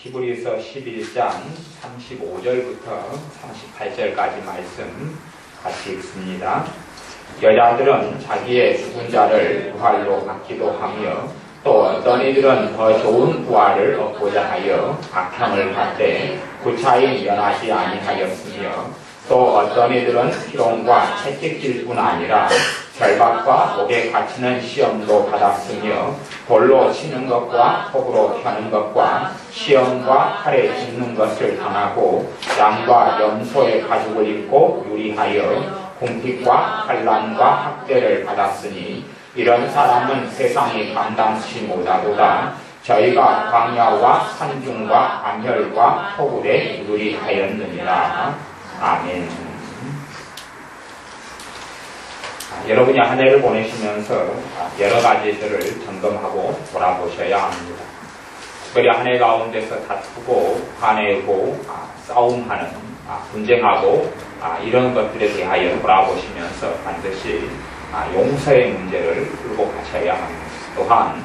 히브리서 11장 35절부터 38절까지 말씀 같이 읽습니다. 여자들은 자기의 죽은 자를 부활로 받기도 하며 또 어떤 이들은 더 좋은 부활을 얻고자 하여 악행을 받되 구차히 면하지 아니하였으며 또 어떤 이들은 희롱과 채찍질뿐 아니라 결박과 목에 갇히는 시험도 받았으며 돌로 치는 것과 톱으로 펴는 것과 시험과 칼에 죽는 것을 당하고 양과 염소의 가죽을 입고 유리하여 궁핍과 환난과 학대를 받았으니 이런 사람은 세상이 감당치 못하도다. 저희가 광야와 산중과 암혈과 토굴에 유리하였느니라. 아멘. 여러분이 한 해를 보내시면서 여러 가지들을 점검하고 돌아보셔야 합니다. 특별히 한 해 가운데서 다투고 화내고 싸움하는 분쟁하고 이런 것들에 대하여 돌아보시면서 반드시 용서의 문제를 풀고 가셔야 합니다. 또한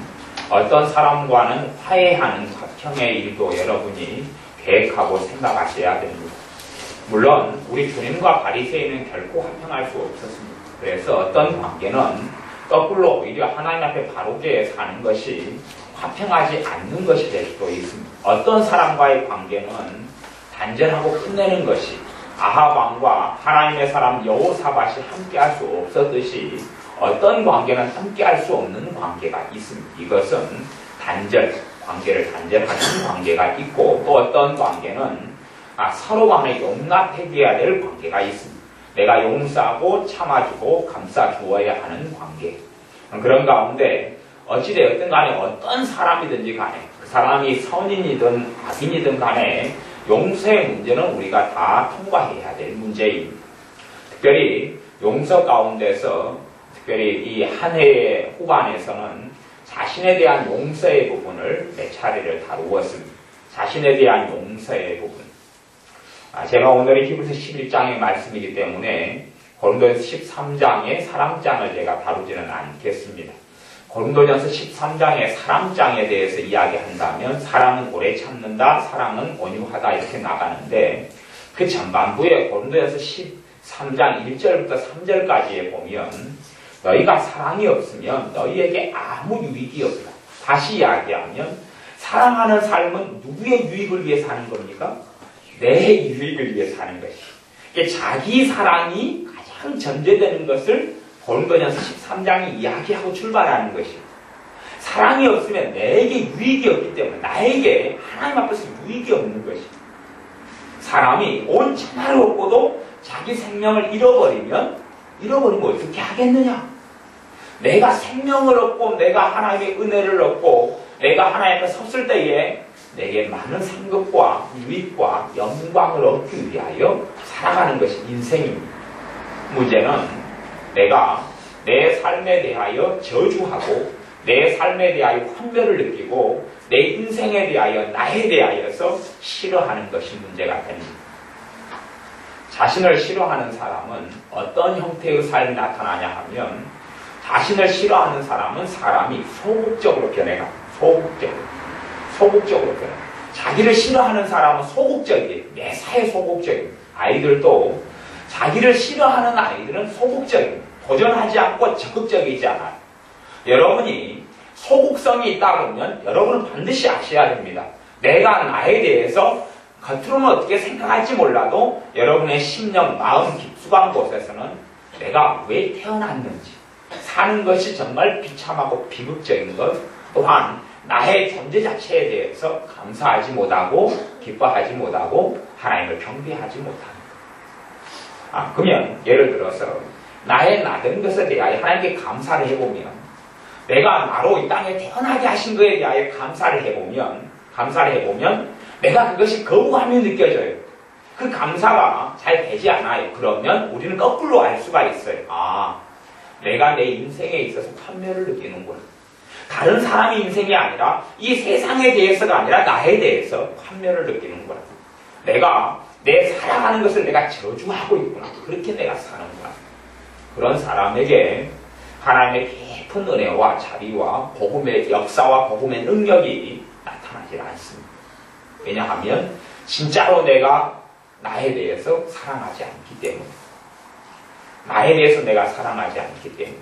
어떤 사람과는 화해하는 각형의 일도 여러분이 계획하고 생각하셔야 됩니다. 물론 우리 주님과 바리새인은 결코 화평할 수 없었습니다. 그래서 어떤 관계는 거꾸로 오히려 하나님 앞에 바르게 사는 것이 화평하지 않는 것이 될 수도 있습니다. 어떤 사람과의 관계는 단절하고 끝내는 것이 아합 왕과 하나님의 사람 여호사밧이 함께할 수 없었듯이 어떤 관계는 함께할 수 없는 관계가 있습니다. 이것은 관계를 단절하는 관계가 있고 또 어떤 관계는 서로 간에 용납해줘야 될 관계가 있습니다. 내가 용서하고 참아주고 감싸주어야 하는 관계. 그런 가운데 어찌되었든 간에 어떤 사람이든지 간에 그 사람이 선인이든 악인이든 간에 용서의 문제는 우리가 다 통과해야 될 문제입니다. 특별히 용서 가운데서 특별히 이 한 해의 후반에서는 자신에 대한 용서의 부분을 몇 차례를 다루었습니다. 자신에 대한 용서의 부분. 제가 오늘은 히브리서 11장의 말씀이기 때문에 고린도전서 13장의 사랑장을 제가 다루지는 않겠습니다. 고린도전서 13장의 사랑장에 대해서 이야기한다면 사랑은 오래 참는다, 사랑은 온유하다 이렇게 나가는데 그 전반부에 고린도전서 13장 1절부터 3절까지에 보면 너희가 사랑이 없으면 너희에게 아무 유익이 없다. 다시 이야기하면 사랑하는 삶은 누구의 유익을 위해 사는 겁니까? 내 유익을 위해 사는 것이. 자기 사랑이 가장 전제되는 것을 고린도전서 13장이 이야기하고 출발하는 것이. 사랑이 없으면 내게 유익이 없기 때문에 나에게 하나님 앞에서 유익이 없는 것이. 사람이 온 천하를 얻고도 자기 생명을 잃어버리면 어떻게 하겠느냐? 내가 생명을 얻고 내가 하나님의 은혜를 얻고 내가 하나님 앞에 섰을 때에 내게 많은 상급과 유익과 영광을 얻기 위하여 살아가는 것이 인생입니다. 문제는 내가 내 삶에 대하여 저주하고 내 삶에 대하여 환멸을 느끼고 내 인생에 대하여 나에 대하여서 싫어하는 것이 문제가 됩니다. 자신을 싫어하는 사람은 어떤 형태의 삶이 나타나냐 하면 자신을 싫어하는 사람은 사람이 소극적으로 변해갑니다. 소극적으로 변해. 자기를 싫어하는 사람은 소극적이에요. 매사에 소극적이에요. 아이들도 자기를 싫어하는 아이들은 소극적이에요. 도전하지 않고 적극적이지 않아요. 여러분이 소극성이 있다 그러면 여러분은 반드시 아셔야 됩니다. 내가 나에 대해서 겉으로는 어떻게 생각할지 몰라도 여러분의 심령, 마음 깊숙한 곳에서는 내가 왜 태어났는지 사는 것이 정말 비참하고 비극적인 것 또한 나의 존재 자체에 대해서 감사하지 못하고 기뻐하지 못하고 하나님을 경배하지 못합니다. 그러면 예를 들어서 나의 나된 것에 대하여 하나님께 감사를 해보면 내가 나로 이 땅에 태어나게 하신 것에 대하여 감사를 해보면 내가 그것이 거부감이 느껴져요. 그 감사가 잘 되지 않아요. 그러면 우리는 거꾸로 알 수가 있어요. 내가 내 인생에 있어서 환멸을 느끼는구나. 다른 사람의 인생이 아니라 이 세상에 대해서가 아니라 나에 대해서 환멸을 느끼는구나. 내가 내 살아가는 것을 내가 저주하고 있구나. 그렇게 내가 사는구나. 그런 사람에게 하나님의 깊은 은혜와 자비와 복음의 역사와 복음의 능력이 나타나질 않습니다. 왜냐하면 진짜로 내가 나에 대해서 사랑하지 않기 때문에. 나에 대해서 내가 사랑하지 않기 때문에.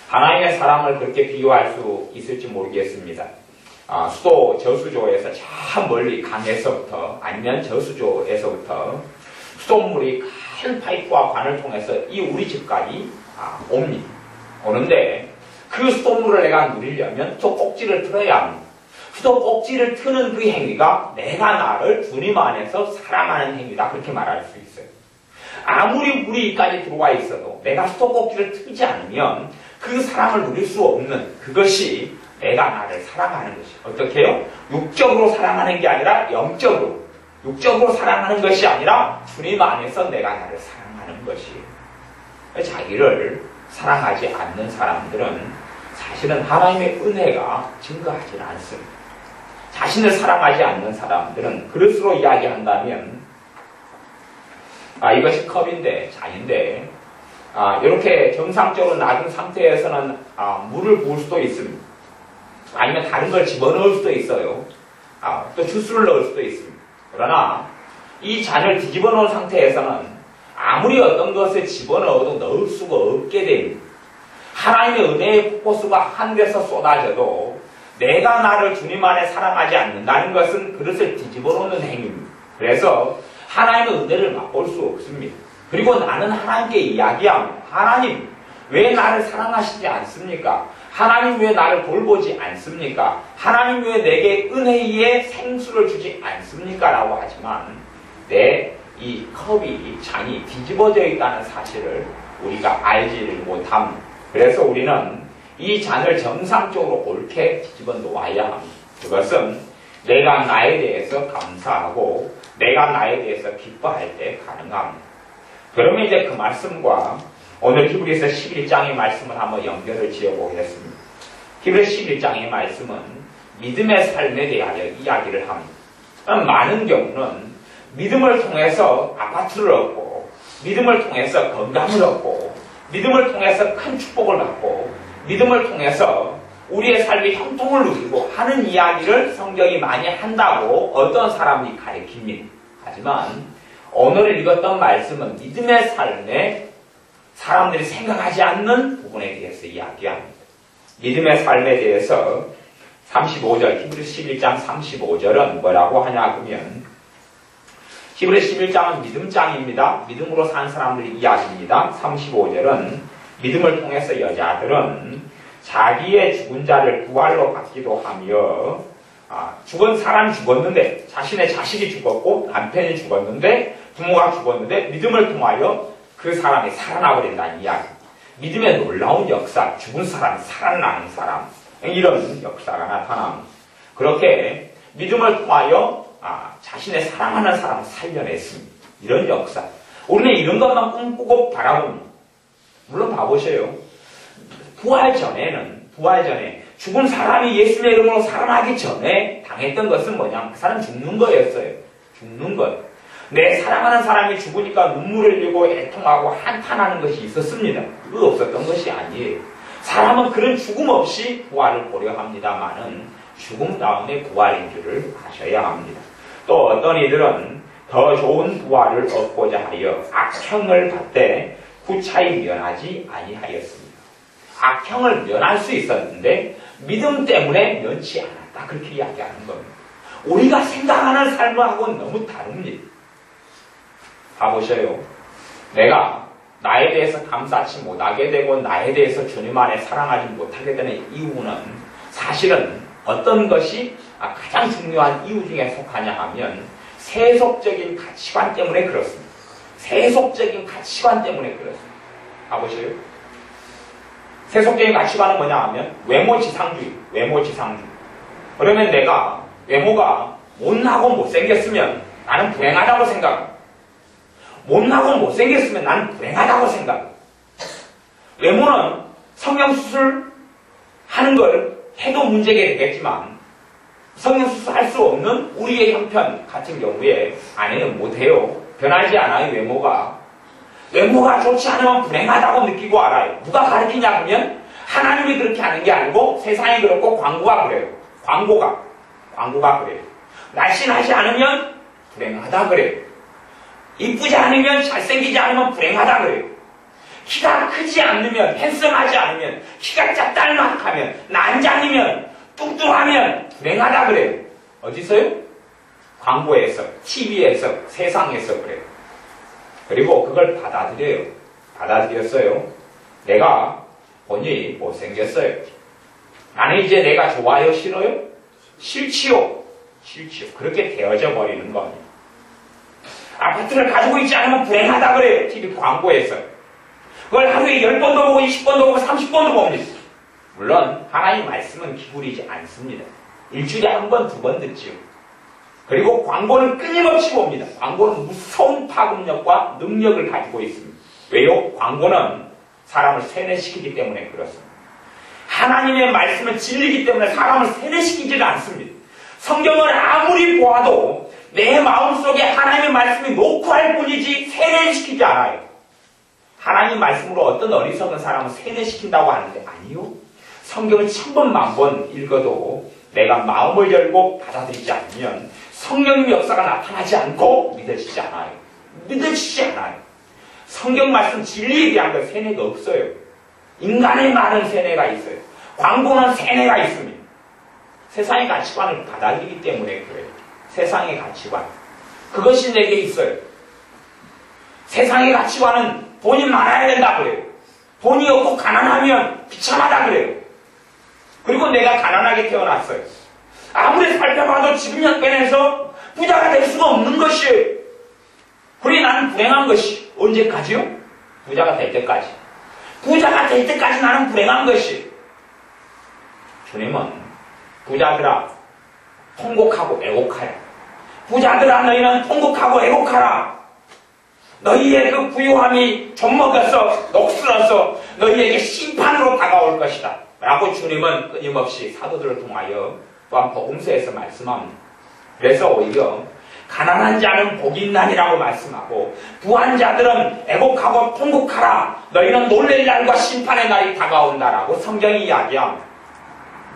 하나님의 사랑을 그렇게 비유할 수 있을지 모르겠습니다. 수도 저수조에서 저 멀리 강에서부터 아니면 저수조에서부터 수돗물이 큰 파이프와 관을 통해서 이 우리 집까지 옵니다. 오는데 그 수돗물을 내가 누리려면 수도 꼭지를 틀어야 합니다. 수도 꼭지를 트는 그 행위가 내가 나를 주님 안에서 사랑하는 행위다. 그렇게 말할 수 있어요. 아무리 물이 이까지 들어와 있어도 내가 수도 꼭지를 틀지 않으면 그 사랑을 누릴 수 없는 그것이 내가 나를 사랑하는 것이. 어떻게 해요? 육적으로 사랑하는 게 아니라 영적으로. 육적으로 사랑하는 것이 아니라 주님 안에서 내가 나를 사랑하는 것이에요. 자기를 사랑하지 않는 사람들은 사실은 하나님의 은혜가 증거하지 않습니다. 자신을 사랑하지 않는 사람들은 그릇으로 이야기한다면 이것이 컵인데 잔인데 이렇게 정상적으로 놔둔 상태에서는 물을 부을 수도 있습니다. 아니면 다른 걸 집어넣을 수도 있어요. 또 주스를 넣을 수도 있습니다. 그러나 이 잔을 뒤집어 놓은 상태에서는 아무리 어떤 것을 집어넣어도 넣을 수가 없게 됩니다. 하나님의 은혜의 폭포수가 하늘에서 쏟아져도 내가 나를 주님 안에 사랑하지 않는다는 것은 그릇을 뒤집어 놓는 행위입니다. 그래서 하나님의 은혜를 맛볼 수 없습니다. 그리고 나는 하나님께 이야기합니다. 하나님, 왜 나를 사랑하시지 않습니까? 하나님 왜 나를 돌보지 않습니까? 하나님 왜 내게 은혜의 생수를 주지 않습니까? 라고 하지만 내 이 컵이 잔이 뒤집어져 있다는 사실을 우리가 알지를 못합니다. 그래서 우리는 이 잔을 정상적으로 옳게 뒤집어 놓아야 합니다. 그것은 내가 나에 대해서 감사하고 내가 나에 대해서 기뻐할 때 가능합니다. 그러면 이제 그 말씀과 오늘 히브리서 11장의 말씀을 한번 연결을 지어보겠습니다. 히브리서 11장의 말씀은 믿음의 삶에 대하여 이야기를 합니다. 많은 경우는 믿음을 통해서 아파트를 얻고 믿음을 통해서 건강을 얻고 믿음을 통해서 큰 축복을 받고 믿음을 통해서 우리의 삶의 형통을 누리고 하는 이야기를 성경이 많이 한다고 어떤 사람이 가르칩니다. 하지만 오늘 읽었던 말씀은 믿음의 삶에 사람들이 생각하지 않는 부분에 대해서 이야기합니다. 믿음의 삶에 대해서 35절, 히브리서 11장 35절은 뭐라고 하냐 하면 히브리서 11장은 믿음장입니다. 믿음으로 산 사람들의 이야기입니다. 35절은 믿음을 통해서 여자들은 자기의 죽은 자를 부활로 받기도 하며 죽은 사람이 죽었는데 자신의 자식이 죽었고 남편이 죽었는데 부모가 죽었는데 믿음을 통하여 그 사람이 살아나버린다는 이야기. 믿음의 놀라운 역사, 죽은 사람이 살아나는 사람, 이런 역사가 나타납니다. 그렇게 믿음을 통하여 자신의 사랑하는 사람을 살려냈습니다. 이런 역사. 우리는 이런 것만 꿈꾸고 바라봅니다. 물론 봐보세요. 부활 전에 죽은 사람이 예수의 이름으로 살아나기 전에 당했던 것은 뭐냐? 그 사람 죽는 거였어요. 죽는 것. 내 사랑하는 사람이 죽으니까 눈물을 흘리고 애통하고 한탄하는 것이 있었습니다. 그거 없었던 것이 아니에요. 사람은 그런 죽음 없이 부활을 보려 합니다만은 죽음 다음에 부활인 줄을 아셔야 합니다. 또 어떤 이들은 더 좋은 부활을 얻고자 하여 악형을 받되 구차히 면하지 아니하였습니다. 악형을 면할 수 있었는데 믿음 때문에 면치 않았다. 그렇게 이야기하는 겁니다. 우리가 생각하는 삶하고는 너무 다릅니다. 봐보셔요. 내가 나에 대해서 감사치 못하게 되고 나에 대해서 주님 안에 사랑하지 못하게 되는 이유는 사실은 어떤 것이 가장 중요한 이유 중에 속하냐 하면 세속적인 가치관 때문에 그렇습니다. 세속적인 가치관 때문에 그렇습니다. 봐보세요. 세속적인 가치관은 뭐냐 하면 외모지상주의. 그러면 내가 외모가 못나고 못생겼으면 나는 불행하다고 생각합니다. 못나고 못생겼으면 나는 불행하다고 생각합니다. 외모는 성형수술 하는 걸 해도 문제가 되겠지만 성형수술 할 수 없는 우리의 형편 같은 경우에 아내는 못해요. 변하지 않아요. 외모가 좋지 않으면 불행하다고 느끼고 알아요. 누가 가르치냐 하면 하나님이 그렇게 하는 게 아니고 세상이 그렇고 광고가 그래요. 광고가 그래요. 날씬하지 않으면 불행하다 그래요. 이쁘지 않으면, 잘생기지 않으면 불행하다 그래요. 키가 크지 않으면, 핸섬하지 않으면, 키가 짭짤막하면, 난장이면, 뚱뚱하면 불행하다 그래요. 어디서요? 광고에서, TV에서, 세상에서 그래요. 그리고 그걸 받아들여요. 받아들였어요. 내가 보니 못생겼어요. 나는 이제 내가 좋아요, 싫어요? 싫지요. 싫지요. 그렇게 되어져 버리는 겁니다. 아파트를 가지고 있지 않으면 불행하다 그래요. TV 광고에서. 그걸 하루에 10번도 보고 20번도 보고 30번도 봅니다. 물론 하나님 말씀은 기울이지 않습니다. 일주일에 한 번, 두 번 듣지요. 그리고 광고는 끊임없이 봅니다. 광고는 무서운 파급력과 능력을 가지고 있습니다. 왜요? 광고는 사람을 세뇌시키기 때문에 그렇습니다. 하나님의 말씀은 진리이기 때문에 사람을 세뇌시키지는 않습니다. 성경을 아무리 보아도 내 마음속에 하나님의 말씀이 놓고 할 뿐이지 세뇌시키지 않아요. 하나님 말씀으로 어떤 어리석은 사람을 세뇌시킨다고 하는데 아니요. 성경을 1000번, 10,000번 읽어도 내가 마음을 열고 받아들이지 않으면 성령의 역사가 나타나지 않고 믿어지지 않아요. 믿어지지 않아요. 성경 말씀 진리에 대한 건 세뇌가 없어요. 인간의 말은 세뇌가 있어요. 광고는 세뇌가 있습니다. 세상의 가치관을 받아들이기 때문에 그래요. 세상의 가치관. 그것이 내게 있어요. 세상의 가치관은 돈이 많아야 된다 그래요. 돈이 없고 가난하면 비참하다 그래요. 그리고 내가 가난하게 태어났어요. 아무리 살펴봐도 지금 형편에서 부자가 될 수가 없는 것이에요. 그래 나는 불행한 것이 언제까지요? 부자가 될 때까지. 부자가 될 때까지 나는 불행한 것이. 주님은 부자들아 통곡하고 애곡하라. 부자들아 너희는 통곡하고 애곡하라. 너희의 그 부유함이 좀먹어서 녹슬어서 너희에게 심판으로 다가올 것이다. 라고 주님은 끊임없이 사도들을 통하여 또한 복음서에서 말씀합니다. 그래서 오히려 가난한 자는 복이 있나니라고 말씀하고 부한 자들은 애곡하고 통곡하라. 너희는 놀랄 날과 심판의 날이 다가온다라고 성경이 이야기합니다.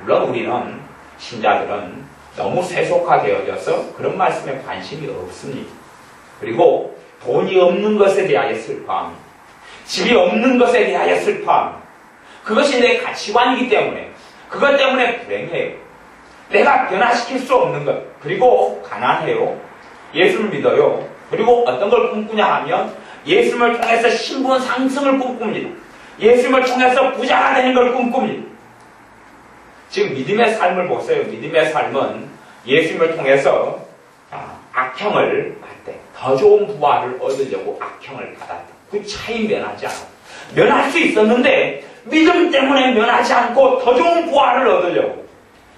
물론 우리는 신자들은 너무 세속화되어져서 그런 말씀에 관심이 없습니다. 그리고 돈이 없는 것에 대하여 슬퍼합니다. 집이 없는 것에 대하여 슬퍼합니다. 그것이 내 가치관이기 때문에 그것 때문에 불행해요. 내가 변화시킬 수 없는 것. 그리고 가난해요. 예수를 믿어요. 그리고 어떤 걸 꿈꾸냐 하면 예수님을 통해서 신분 상승을 꿈꿉니다. 예수님을 통해서 부자가 되는 걸 꿈꿉니다. 지금 믿음의 삶을 보세요. 믿음의 삶은 예수님을 통해서 악형을 받되 더 좋은 부활을 얻으려고 악형을 받았다. 그 차이 면하지 않아. 면할 수 있었는데 믿음 때문에 면하지 않고 더 좋은 부활을 얻으려고.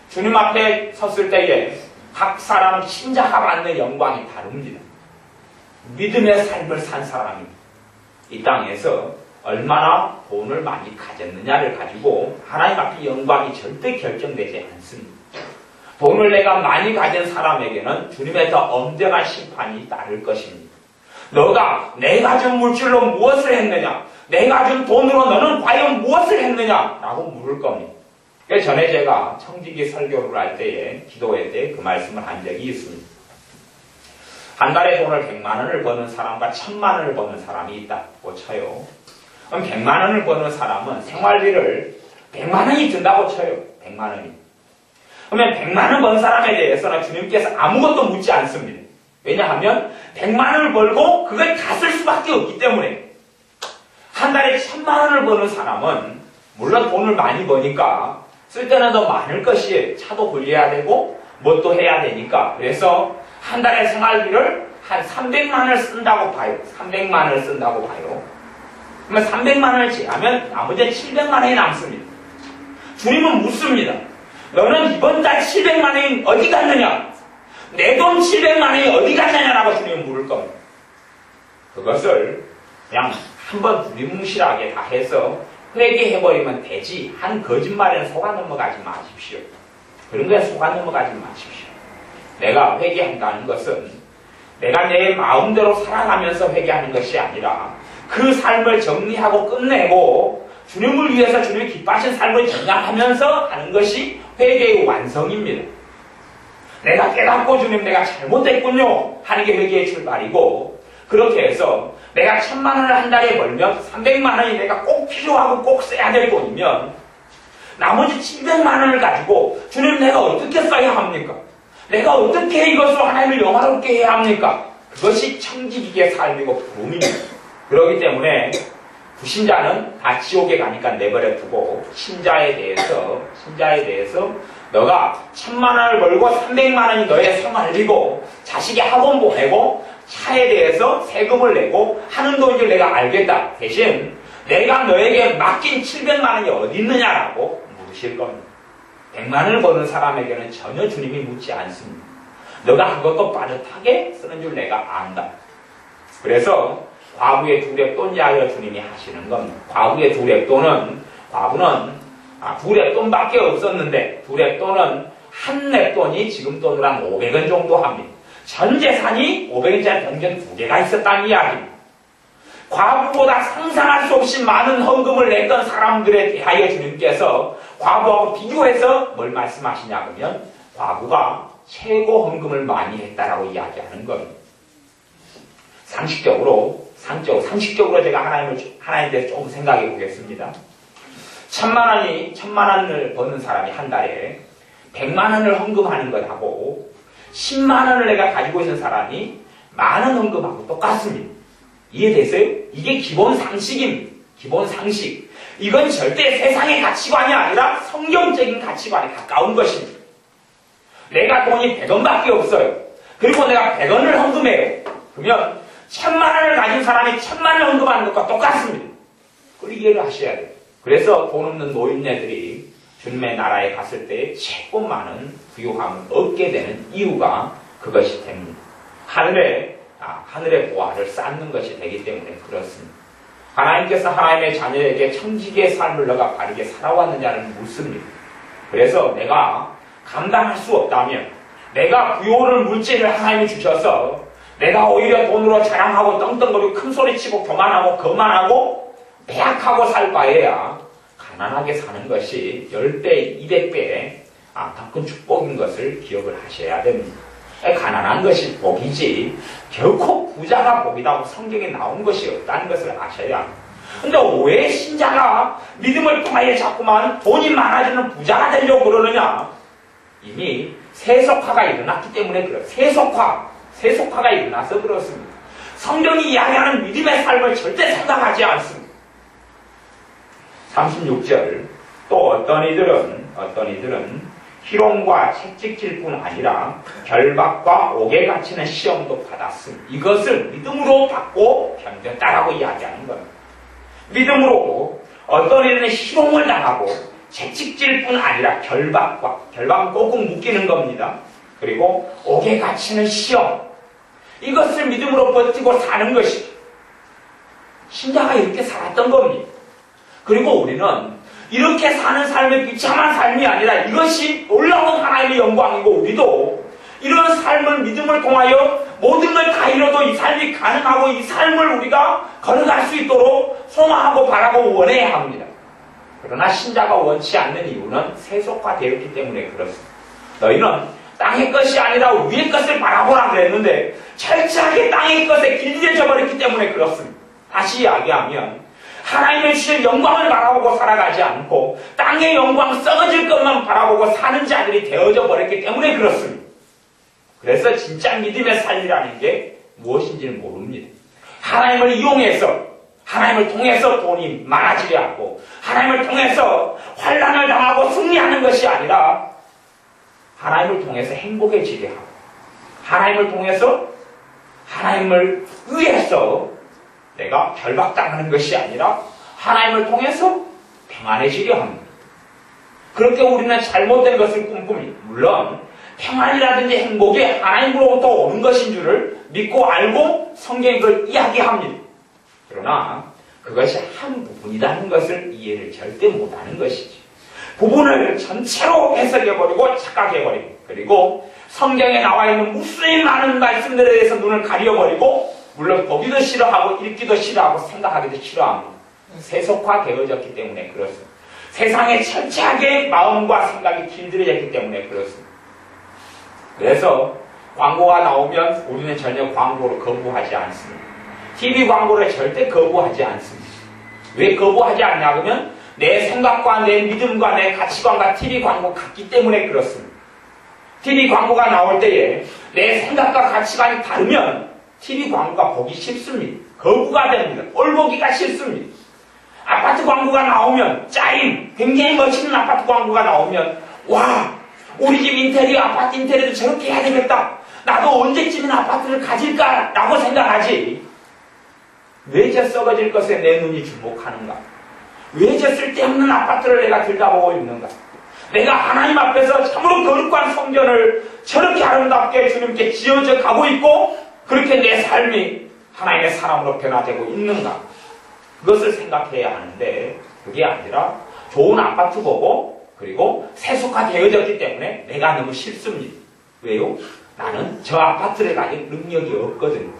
주님 앞에 섰을 때에 각 사람 신자가 받는 영광이 다릅니다. 믿음의 삶을 산 사람이 이 땅에서 얼마나 돈을 많이 가졌느냐를 가지고 하나님 앞에 영광이 절대 결정되지 않습니다. 돈을 내가 많이 가진 사람에게는 주님의 더 엄정한 심판이 따를 것입니다. 너가 내가 준 물질로 무엇을 했느냐? 내가 준 돈으로 너는 과연 무엇을 했느냐? 라고 물을 겁니다. 전에 제가 청지기 설교를 할 때에 기도회 때 그 말씀을 한 적이 있습니다. 한 달에 돈을 100만 원을 버는 사람과 1000만 원을 버는 사람이 있다고 쳐요. 그럼 100만 원을 버는 사람은 생활비를 100만 원이 든다고 쳐요. 100만 원이. 그러면 100만 원 번 사람에 대해서는 주님께서 아무것도 묻지 않습니다. 왜냐하면 100만 원을 벌고 그걸 다 쓸 수밖에 없기 때문에. 한 달에 1000만 원을 버는 사람은 물론 돈을 많이 버니까 쓸 때는 더 많을 것이에요. 차도 굴려야 되고 뭣도 해야 되니까. 그래서 한 달에 생활비를 한 300만 원을 쓴다고 봐요. 300만 원을 쓴다고 봐요. 그러면 300만 원을 제하면 나머지 700만 원이 남습니다. 주님은 묻습니다. 너는 이번 달 700만 원이 어디 갔느냐? 내 돈 700만 원이 어디 갔느냐라고 주님은 물을 겁니다. 그것을 그냥 한번 두리뭉실하게 다 해서 회개해버리면 되지. 한 거짓말에는 속아 넘어가지 마십시오. 그런 거에 속아 넘어가지 마십시오. 내가 회개한다는 것은 내가 내 마음대로 살아가면서 회개하는 것이 아니라 그 삶을 정리하고 끝내고 주님을 위해서 주님이 기뻐하신 삶을 정리하면서 하는 것이 회개의 완성입니다. 내가 깨닫고 주님 내가 잘못했군요 하는 게 회개의 출발이고, 그렇게 해서 내가 1000만 원을 한 달에 벌면 300만 원이 내가 꼭 필요하고 꼭 써야 될 돈이면 나머지 700만 원을 가지고 주님 내가 어떻게 써야 합니까? 내가 어떻게 이것으로 하나님을 영화롭게 해야 합니까? 그것이 청지기의 삶이고 부름입니다. 그렇기 때문에 불신자는 다 지옥에 가니까 내버려 두고, 신자에 대해서 너가 1000만 원을 벌고 300만 원이 너의 생활비고 자식이 학원 보내고 차에 대해서 세금을 내고 하는 돈인 줄 내가 알겠다. 대신 내가 너에게 맡긴 700만 원이 어디 있느냐라고 물으실 겁니다. 100만 원을 버는 사람에게는 전혀 주님이 묻지 않습니다. 너가 그것도 빠듯하게 쓰는 줄 내가 안다. 그래서 과부의 두 랩돈 이하여 주님이 하시는 겁니다. 과부의 두 랩돈은, 과부는 두 랩돈밖에 없었는데 두 랩돈은 한 랩돈이 지금 돈으로 한 500원 정도 합니다. 전 재산이 500원짜리 동전 2개가 있었다는 이야기입니다. 과부보다 상상할 수 없이 많은 헌금을 냈던 사람들에 대하여 주님께서 과부하고 비교해서 뭘 말씀하시냐 그러면 과부가 최고 헌금을 많이 했다라고 이야기하는 겁니다. 상식적으로 제가 하나님에 대해서 조금 생각해 보겠습니다. 1000만 원을 버는 사람이 한 달에 100만 원을 헌금하는 것하고 10만 원을 내가 가지고 있는 사람이 많은 헌금하고 똑같습니다. 이해됐어요? 이게 기본 상식입니다. 기본 상식. 이건 절대 세상의 가치관이 아니라 성경적인 가치관에 가까운 것입니다. 내가 돈이 100원밖에 없어요. 그리고 내가 100원을 헌금해요. 그러면 1000만 원을 가진 사람이 1000만 원을 헌금하는 것과 똑같습니다. 그걸 이해를 하셔야 돼요. 그래서 돈 없는 노인네들이 주님의 나라에 갔을 때 최고 많은 부유함을 얻게 되는 이유가 그것이 됩니다. 하늘의 보화를 쌓는 것이 되기 때문에 그렇습니다. 하나님께서 하나님의 자녀에게 청지기의 삶을 너가 바르게 살아왔느냐를 묻습니다. 그래서 내가 감당할 수 없다면, 내가 부요를 물질을 하나님이 주셔서 내가 오히려 돈으로 자랑하고 떵떵거리고 큰소리치고 교만하고 거만하고 배약하고 살 바에야 가난하게 사는 것이 10배, 200배 더 큰 축복인 것을 기억을 하셔야 됩니다. 가난한 것이 복이지 결코 부자가 복이라고 성경에 나온 것이 없다는 것을 아셔야 합니다. 근데 왜 신자가 믿음을 통하여 자꾸만 돈이 많아지는 부자가 되려고 그러느냐? 이미 세속화가 일어났기 때문에 그래요. 세속화가 일어나서 그렇습니다. 성경이 이야기하는 믿음의 삶을 절대 생각하지 않습니다. 36절, 또 어떤 이들은 희롱과 채찍질 뿐 아니라 결박과 옥에 갇히는 시험도 받았습니다. 이것을 믿음으로 받고 견뎠다라고 이야기하는 겁니다. 믿음으로 어떤 이들은 희롱을 당하고 채찍질 뿐 아니라 결박은 꼭 묶이는 겁니다. 그리고 옥에 갇히는 시험, 이것을 믿음으로 버티고 사는 것이 신자가 이렇게 살았던 겁니다. 그리고 우리는 이렇게 사는 삶의 비참한 삶이 아니라 이것이 놀라운 하나님의 영광이고, 우리도 이런 삶을 믿음을 통하여 모든 걸 다 잃어도 이 삶이 가능하고 이 삶을 우리가 걸어갈 수 있도록 소망하고 바라고 원해야 합니다. 그러나 신자가 원치 않는 이유는 세속화되었기 때문에 그렇습니다. 너희는 땅의 것이 아니라 위의 것을 바라보라 그랬는데 철저하게 땅의 것에 길들여져 버렸기 때문에 그렇습니다. 다시 이야기하면 하나님의 주신 영광을 바라보고 살아가지 않고 땅의 영광 썩어질 것만 바라보고 사는 자들이 되어져 버렸기 때문에 그렇습니다. 그래서 진짜 믿음의 삶이라는 게 무엇인지는 모릅니다. 하나님을 이용해서, 하나님을 통해서 돈이 많아지려 하고, 하나님을 통해서 환난을 당하고 승리하는 것이 아니라 하나님을 통해서 행복해지려 하고, 하나님을 통해서 하나님을 위해서 내가 결박당하는 것이 아니라 하나님을 통해서 평안해지려 합니다. 그렇게 우리는 잘못된 것을 꿈꿉니다. 물론 평안이라든지 행복이 하나님으로부터 오는 것인 줄을 믿고 알고 성경이 그걸 이야기합니다. 그러나 그것이 한 부분이라는 것을 이해를 절대 못하는 것이지. 부분을 전체로 해석해버리고 착각해버리고, 그리고 성경에 나와 있는 무수히 많은 말씀들에 대해서 눈을 가려버리고, 물론 보기도 싫어하고 읽기도 싫어하고 생각하기도 싫어합니다. 세속화되어졌기 때문에 그렇습니다. 세상에 철저하게 마음과 생각이 길들여졌기 때문에 그렇습니다. 그래서 광고가 나오면 우리는 전혀 광고를 거부하지 않습니다. TV 광고를 절대 거부하지 않습니다. 왜 거부하지 않냐 그러면 내 생각과 내 믿음과 내 가치관과 TV 광고 같기 때문에 그렇습니다. TV 광고가 나올 때에 내 생각과 가치관이 다르면 TV 광고가 보기 싫습니다. 거부가 됩니다. 꼴보기가 싫습니다. 아파트 광고가 나오면 짜임, 굉장히 멋있는 아파트 광고가 나오면 와, 우리 집 인테리어, 아파트 인테리어도 저렇게 해야 되겠다. 나도 언제쯤은 아파트를 가질까? 라고 생각하지. 왜 저 썩어질 것에 내 눈이 주목하는가? 왜 저 쓸데없는 아파트를 내가 들여다보고 있는가? 내가 하나님 앞에서 참으로 거룩한 성전을 저렇게 아름답게 주님께 지어져 가고 있고 그렇게 내 삶이 하나님의 사람으로 변화되고 있는가? 그것을 생각해야 하는데 그게 아니라 좋은 아파트 보고 그리고 세속화되어졌기 때문에 내가 너무 싫습니다. 왜요? 나는 저 아파트를 가질 능력이 없거든.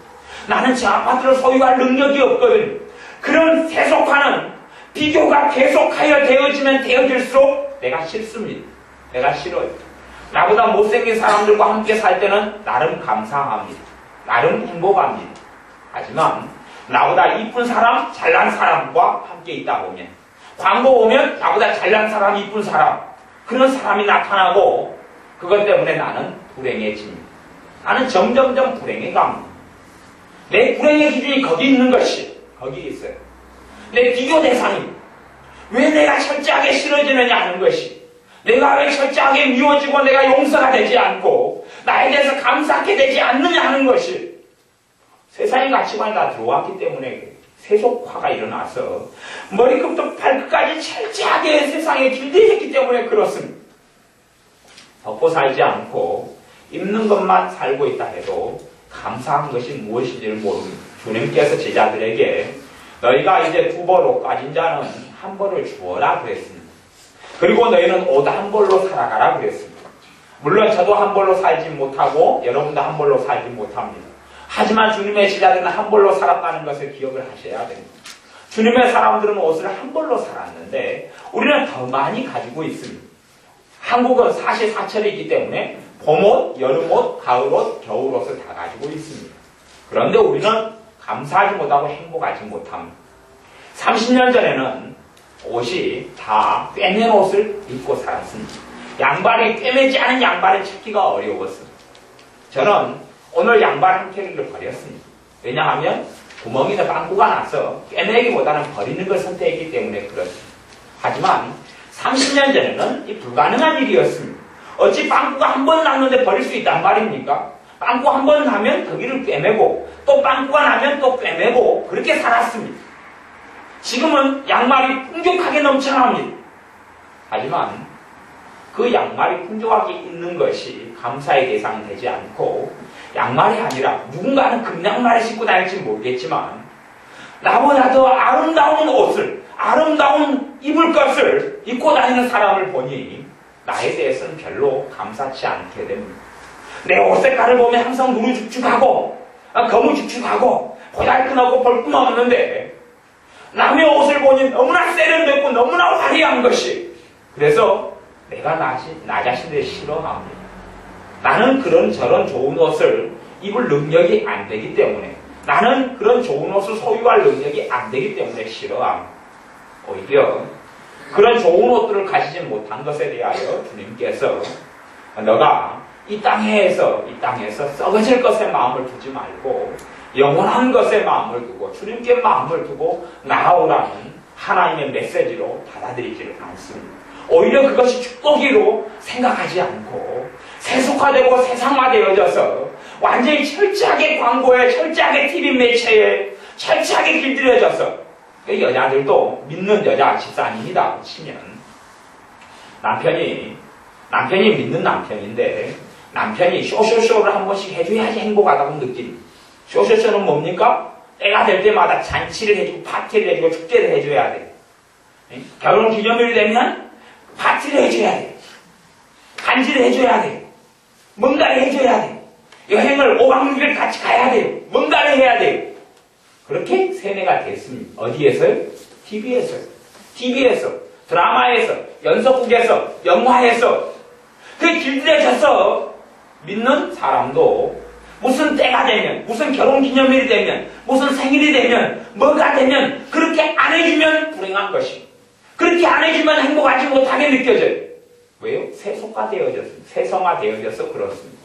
나는 저 아파트를 소유할 능력이 없거든. 그런 세속화는 비교가 계속하여 되어지면 되어질수록 내가 싫습니다. 내가 싫어요. 나보다 못생긴 사람들과 함께 살 때는 나름 감사합니다. 나름 행복합니다. 하지만 나보다 이쁜 사람, 잘난 사람과 함께 있다 보면 광고 보면 나보다 잘난 사람, 이쁜 사람 그런 사람이 나타나고 그것 때문에 나는 불행해집니다. 나는 점점점 불행해 갑니다. 내 불행의 기준이 거기 있는 것이 거기 있어요. 내 비교 대상이 왜 내가 철저하게 싫어지느냐 하는 것이 내가 왜 철저하게 미워지고 내가 용서가 되지 않고 나에 대해서 감사하게 되지 않느냐 하는 것이 세상의 가치관이 다 들어왔기 때문에 세속화가 일어나서 머리끝부터 발끝까지 철저하게 세상에 길들여졌기 때문에 그렇습니다. 먹고 살지 않고 입는 것만 살고 있다 해도 감사한 것이 무엇인지를 모릅니다. 주님께서 제자들에게 너희가 이제 2벌로 까진 자는 1벌을 주어라 그랬습니다. 그리고 너희는 옷 1벌로 살아가라 그랬습니다. 물론 저도 1벌로 살지 못하고 여러분도 1벌로 살지 못합니다. 하지만 주님의 제자들은 1벌로 살았다는 것을 기억을 하셔야 됩니다. 주님의 사람들은 옷을 1벌로 살았는데 우리는 더 많이 가지고 있습니다. 한국은 사시사철이 있기 때문에 봄옷, 여름옷, 가을옷, 겨울옷을 다 가지고 있습니다. 그런데 우리는 감사하지 못하고 행복하지 못합니다. 30년 전에는 옷이 다 꿰맨 옷을 입고 살았습니다. 양발이 꿰매지 않은 양발을 찾기가 어려웠습니다. 저는 오늘 양발 한 켤레를 버렸습니다. 왜냐하면 구멍이나 빵꾸가 나서 꿰매기보다는 버리는 걸 선택했기 때문에 그렇습니다. 하지만 30년 전에는 이 불가능한 일이었습니다. 어찌 빵꾸가 한 번 났는데 버릴 수 있단 말입니까? 빵꾸 한 번 나면 거기를 꿰매고 또 빵꾸가 나면 또 꿰매고 그렇게 살았습니다. 지금은 양말이 풍족하게 넘쳐납니다. 하지만 그 양말이 풍족하게 있는 것이 감사의 대상이 되지 않고 양말이 아니라 누군가는 금양말을 신고 다닐지 모르겠지만 나보다 더 아름다운 옷을 아름다운 입을 것을 입고 다니는 사람을 보니 나에 대해서는 별로 감사치 않게 됩니다. 내 옷 색깔을 보면 항상 눈이 축축하고 검은 축축하고 보잘것없고 볼품 없는데 남의 옷을 보니 너무나 세련됐고 너무나 화려한 것이 그래서 내가 나 자신을 싫어합니다. 나는 그런 저런 좋은 옷을 입을 능력이 안 되기 때문에 나는 그런 좋은 옷을 소유할 능력이 안 되기 때문에 싫어합니다. 오히려 그런 좋은 옷들을 가지지 못한 것에 대하여 주님께서 너가 이 땅에서 썩어질 것에 마음을 두지 말고 영원한 것에 마음을 두고 주님께 마음을 두고 나아오라는 하나님의 메시지로 받아들이지를 않습니다. 오히려 그것이 축복이로 생각하지 않고 세속화되고 세상화되어져서 완전히 철저하게 광고에 철저하게 TV 매체에 철저하게 길들여져서 여자들도 믿는 여자 집사님이다 치면 남편이 믿는 남편인데 남편이 쇼쇼쇼를 한 번씩 해줘야지 행복하다고 느낍니다. 쇼쇼쇼는 뭡니까? 때가 될 때마다 잔치를 해주고 파티를 해주고 축제를 해줘야 돼. 결혼 기념일이 되면 파티를 해줘야 돼. 간지를 해줘야 돼. 뭔가를 해줘야 돼. 여행을 5박 6일 같이 가야 돼요. 뭔가를 해야 돼요. 그렇게 세뇌가 됐습니다. 어디에서요? TV에서, 드라마에서, 연속극에서, 영화에서. 그게 길들여져서 믿는 사람도 무슨 때가 되면, 무슨 결혼기념일이 되면, 무슨 생일이 되면, 뭐가 되면 그렇게 안 해주면 불행한 것이, 그렇게 안 해주면 행복하지 못하게 느껴져요. 왜요? 세성화되어져서 그렇습니다.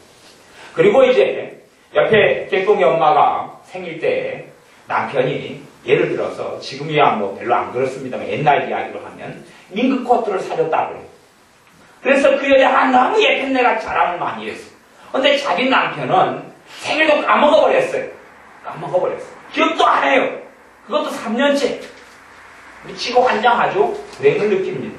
그리고 이제 옆에 개똥이 엄마가 생일 때 남편이 예를 들어서 지금이야 뭐 별로 안 그렇습니다만 옛날 이야기로 하면 밍크 코트를 사줬다고 그래요. 그래서 그 여자가 너무 예쁜 내가 자랑을 많이 했어. 근데 자기 남편은 생일도 까먹어버렸어요. 기억도 안 해요. 그것도 3년째. 미치고 환장하죠? 불행을 느낍니다.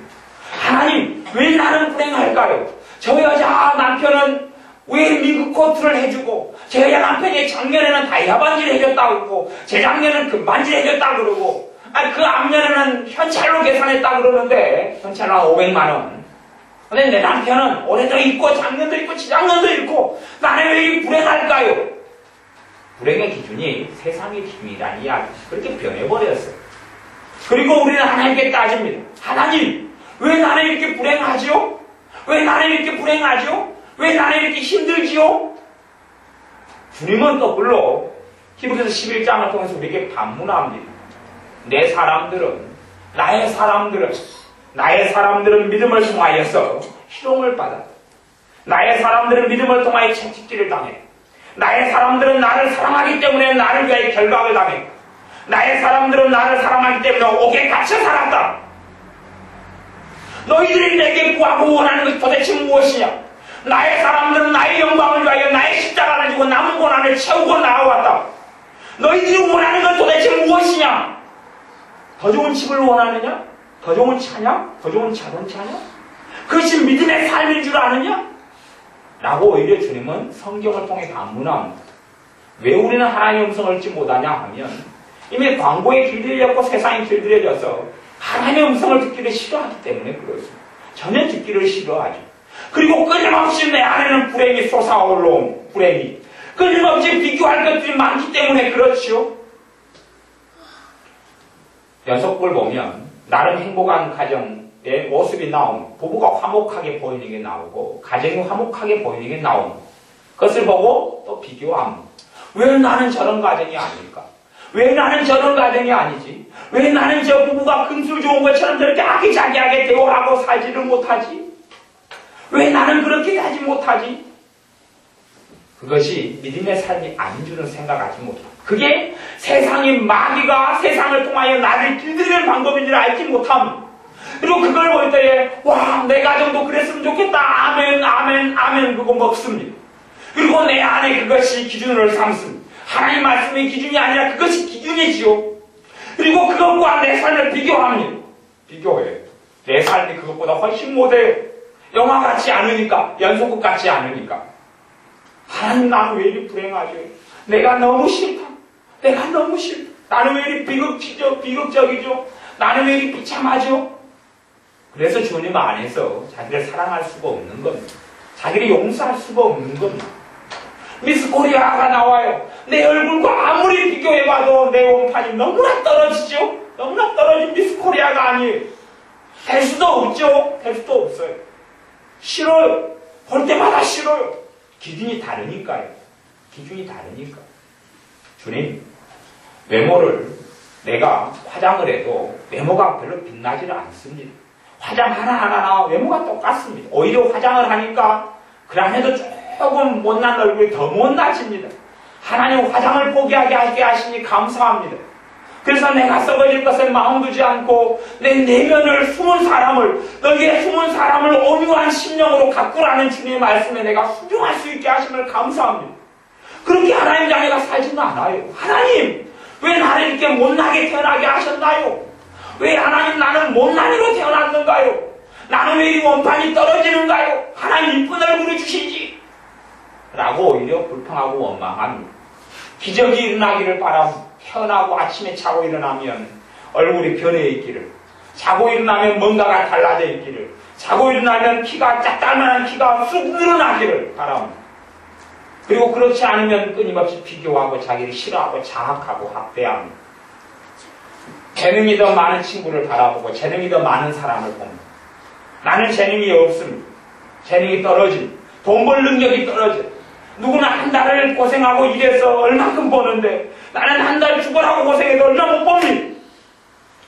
하나님, 왜 나는 불행할까요? 저 여자 남편은 왜 밍크 코트를 해주고, 저 여자 남편이 작년에는 다이아 반지를 해줬다고 그러고, 재작년에는 금반지를 해줬다고 그러고, 그 앞년에는 현찰로 계산했다고 그러는데, 현찰로 한 500만원. 근데 내 남편은 올해도 있고, 작년도 있고, 지작년도 있고, 나는 왜 불행할까요? 불행의 기준이 세상의 기준이라는 이야기. 그렇게 변해버렸어요. 그리고 우리는 하나님께 따집니다. 하나님, 왜 나는 이렇게 불행하지요? 왜 나는 이렇게 불행하지요? 왜 나는 이렇게 힘들지요? 주님은 거꾸로 히브리서 11장을 통해서 우리에게 반문합니다. 나의 사람들은 믿음을 통하여서 희롱을 받아. 나의 사람들은 믿음을 통하여 채찍질을 당해. 나의 사람들은 나를 사랑하기 때문에 나를 위하여 결박을 당해. 나의 사람들은 나를 사랑하기 때문에 옥에 갇혀 살았다. 너희들이 내게 구하고 원하는 것이 도대체 무엇이냐? 나의 사람들은 나의 영광을 위하여 나의 십자가를 지고 남은 고난을 채우고 나아왔다. 너희들이 원하는 건 도대체 무엇이냐? 더 좋은 집을 원하느냐? 더 좋은 차냐? 더 좋은 자동차냐? 그것이 믿음의 삶인 줄 아느냐? 라고 오히려 주님은 성경을 통해 반문합니다. 왜 우리는 하나님의 음성을 듣지 못하냐 하면 이미 광고에 길들여졌고 세상에 길들여져서 하나님의 음성을 듣기를 싫어하기 때문에 그렇습니다. 전혀 듣기를 싫어하죠. 그리고 끊임없이 내 안에는 불행이 솟아올라온 불행이 끊임없이 비교할 것들이 많기 때문에 그렇지요. 연속을 보면 나름 행복한 가정의 모습이 나오고 부부가 화목하게 보이는 게 나오고 가정이 화목하게 보이는 게 나오고 그것을 보고 또 비교합니다. 왜 나는 저런 가정이 아닐까? 왜 나는 저런 가정이 아니지? 왜 나는 저 부부가 금술 좋은 것처럼 저렇게 아기자기하게 대화하고 살지를 못하지? 왜 나는 그렇게 하지 못하지? 그것이 믿음의 삶이 아닌 줄은 생각하지 못합니다. 그게 세상의 마귀가 세상을 통하여 나를 길들이는 방법인 줄 알지 못합니다. 그리고 그걸 볼 때에 와, 내 가정도 그랬으면 좋겠다. 아멘, 아멘, 아멘 그거 먹습니다. 그리고 내 안에 그것이 기준으로 삼습니다. 하나님 말씀의 기준이 아니라 그것이 기준이지요. 그리고 그것과 내 삶을 비교합니다. 비교해요. 내 삶이 그것보다 훨씬 못해요. 영화 같지 않으니까, 연속극 같지 않으니까. 하나님 나는 왜 이리 불행하죠? 내가 너무 싫다. 나는 왜 이리 비극적이죠? 나는 왜 이리 비참하죠? 그래서 주님 안에서 자기를 사랑할 수가 없는 겁니다. 자기를 용서할 수가 없는 겁니다. 미스 코리아가 나와요. 내 얼굴과 아무리 비교해봐도 내 원판이 너무나 떨어지죠? 너무나 떨어진 미스 코리아가 아니에요. 될 수도 없죠? 될 수도 없어요. 싫어요. 볼 때마다 싫어요. 기준이 다르니까요. 주님, 외모를 내가 화장을 해도 외모가 별로 빛나지는 않습니다. 화장 하나하나 외모가 똑같습니다. 오히려 화장을 하니까 그럼에도 조금 못난 얼굴이 더 못나집니다. 하나님 화장을 포기하게 하시니 감사합니다. 그래서 내가 썩어질 것에 마음 두지 않고 내 내면을 너희의 숨은 사람을 온유한 심령으로 가꾸라는 주님의 말씀에 내가 순종할 수 있게 하심을 감사합니다. 그렇게 하나님 자녀가 살지는 않아요. 하나님, 왜 나를 이렇게 못나게 태어나게 하셨나요? 왜 하나님 나는 못난이로 태어났는가요? 나는 왜 이 원판이 떨어지는가요? 하나님 이쁜 얼굴을 주시지. 라고 오히려 불평하고 원망합니다. 기적이 일어나기를 바랍니다. 태어나고 아침에 자고 일어나면 얼굴이 변해 있기를, 자고 일어나면 뭔가가 달라져 있기를, 자고 일어나면 키가 짝달만한 키가 쑥 늘어나기를 바랍니다. 그리고 그렇지 않으면 끊임없이 비교하고 자기를 싫어하고 자학하고 학대합니다. 재능이 더 많은 친구를 바라보고 재능이 더 많은 사람을 봅니다. 나는 재능이 없습니다. 재능이 떨어집니다. 돈 벌 능력이 떨어져. 누구나 한 달을 고생하고 일해서 얼마큼 버는데 나는 한 달 죽으라고 고생해도 얼마 못 법니?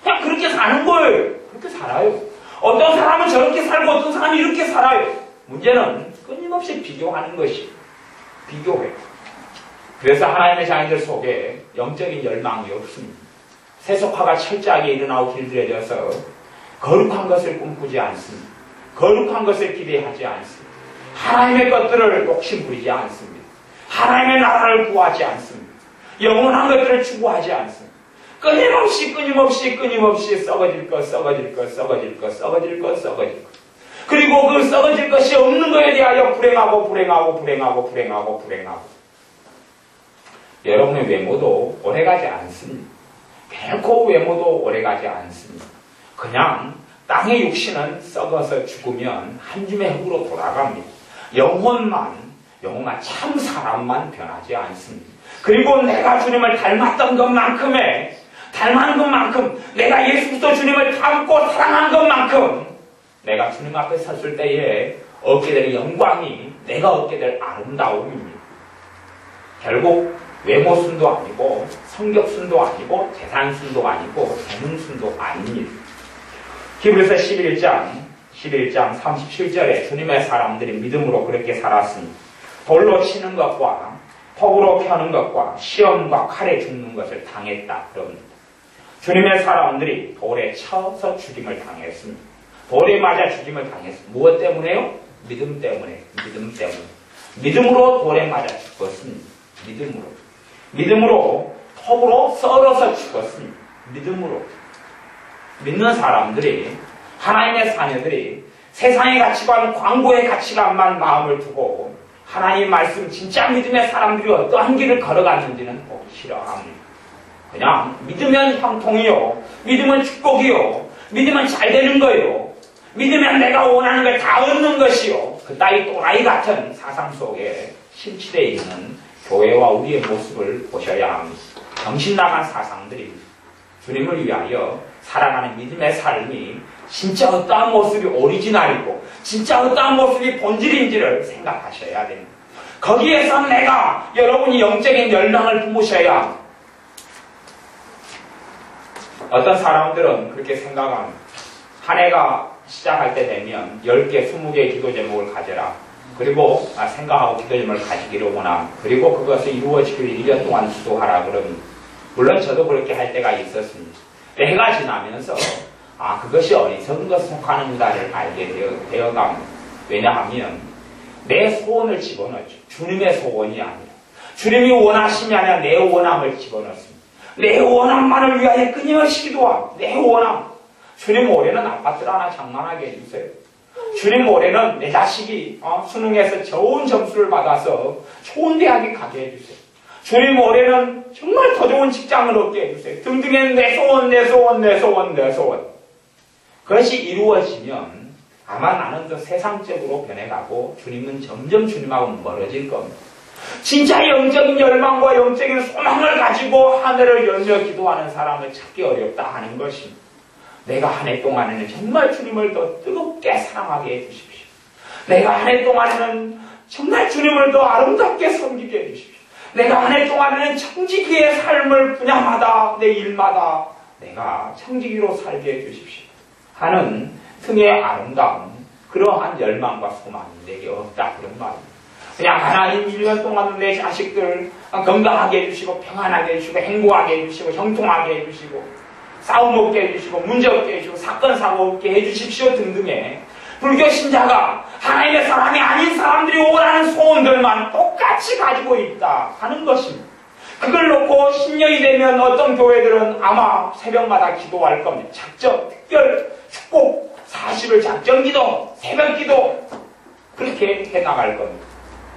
그냥 그렇게 사는 거예요. 그렇게 살아요. 어떤 사람은 저렇게 살고 어떤 사람이 이렇게 살아요. 문제는 끊임없이 비교하는 것이 비교해요. 그래서 하나님의 자녀들 속에 영적인 열망이 없습니다. 세속화가 철저하게 일어나고 길들여져서 거룩한 것을 꿈꾸지 않습니다. 거룩한 것을 기대하지 않습니다. 하나님의 것들을 욕심 부리지 않습니다. 하나님의 나라를 구하지 않습니다. 영원한 것들을 추구하지 않습니다. 끊임없이 썩어질 것. 그리고 그 썩어질 것이 없는 것에 대하여 불행하고. 여러분의 외모도 오래가지 않습니다. 결코 외모도 오래가지 않습니다. 그냥 땅의 육신은 썩어서 죽으면 한 줌의 흙으로 돌아갑니다. 영혼만 참 사람만 변하지 않습니다. 그리고 내가 주님을 닮았던 것만큼 내가 예수 그리스도 주님을 닮고 사랑한 것만큼 내가 주님 앞에 섰을 때에 얻게 될 영광이 내가 얻게 될 아름다움입니다. 결국 외모순도 아니고 성격순도 아니고 재산순도 아니고 재능순도 아닙니다. 히브리서 11장 37절에 주님의 사람들이 믿음으로 그렇게 살았으니 돌로 치는 것과 폭으로 펴는 것과 시험과 칼에 죽는 것을 당했다 그럽니다. 주님의 사람들이 돌에 쳐서 죽임을 당했습니다. 돌에 맞아 죽임을 당했습니다. 무엇 때문에요? 믿음 때문에. 믿음으로 돌에 맞아 죽었습니다. 믿음으로 톱으로 썰어서 죽었습니다. 믿음으로. 믿는 사람들이, 하나님의 자녀들이 세상의 가치관, 광고의 가치관만 마음을 두고 하나님 말씀 진짜 믿음의 사람들이 어떠한 길을 걸어갔는지는 보기 싫어합니다. 그냥 믿으면 형통이요, 믿으면 축복이요, 믿으면 잘 되는 거요, 믿으면 내가 원하는 걸 다 얻는 것이요, 그따위 또라이 같은 사상 속에 심취되어 있는 교회와 우리의 모습을 보셔야 합니다. 정신 나간 사상들이 주님을 위하여 살아가는 믿음의 삶이 진짜 어떠한 모습이 오리지널이고 진짜 어떠한 모습이 본질인지를 생각하셔야 됩니다. 거기에서 여러분이 영적인 열망을 품으셔야 합니다. 어떤 사람들은 그렇게 생각합니다. 한 해가 시작할 때 되면 10개, 20개의 기도 제목을 가져라. 그리고 생각하고 기도 제목을 가지기를 원함. 그리고 그것을 이루어지기를 1년 동안 기도하라 그럽니다. 물론 저도 그렇게 할 때가 있었습니다. 해가 지나면서 그것이 어리석은 것에 속하는 거다를 알게 되어갑니다. 왜냐하면 내 소원을 집어넣었죠. 주님의 소원이 아니라 주님이 원하심이 아니라 내 원함을 집어넣습니다. 내 원함만을 위하여 끊임없이 기도함. 내 원함. 주님 올해는 아파트를 하나 장만하게 해주세요. 주님 올해는 내 자식이 수능에서 좋은 점수를 받아서 좋은 대학에 가게 해주세요. 주님 올해는 정말 더 좋은 직장을 얻게 해주세요. 등등의 내 소원. 그것이 이루어지면 아마 나는 더 세상적으로 변해가고 주님은 점점 주님하고 멀어질 겁니다. 진짜 영적인 열망과 영적인 소망을 가지고 하늘을 열며 기도하는 사람을 찾기 어렵다 하는 것입니다. 내가 한 해 동안에는 정말 주님을 더 뜨겁게 사랑하게 해주십시오. 내가 한 해 동안에는 정말 주님을 더 아름답게 섬기게 해주십시오. 내가 한 해 동안에는 청지기의 삶을 분야마다 내 일마다 내가 청지기로 살게 해주십시오 하는 등의 아름다운 그러한 열망과 소망이 내게 없다 그런 말입니다. 그냥 하나님 1년 동안 내 자식들 건강하게 해주시고 평안하게 해주시고 행복하게 해주시고 형통하게 해주시고 싸움 없게 해주시고 문제 없게 해주시고 사건 사고 없게 해주십시오 등등의 불교 신자가 하나님의 사람이 아닌 사람들이 원하는 소원들만 똑같이 가지고 있다 하는 것입니다. 그걸 놓고 신년이 되면 어떤 교회들은 아마 새벽마다 기도할 겁니다. 작정, 특별, 축복, 40일 작정기도, 새벽기도 그렇게 해나갈 겁니다.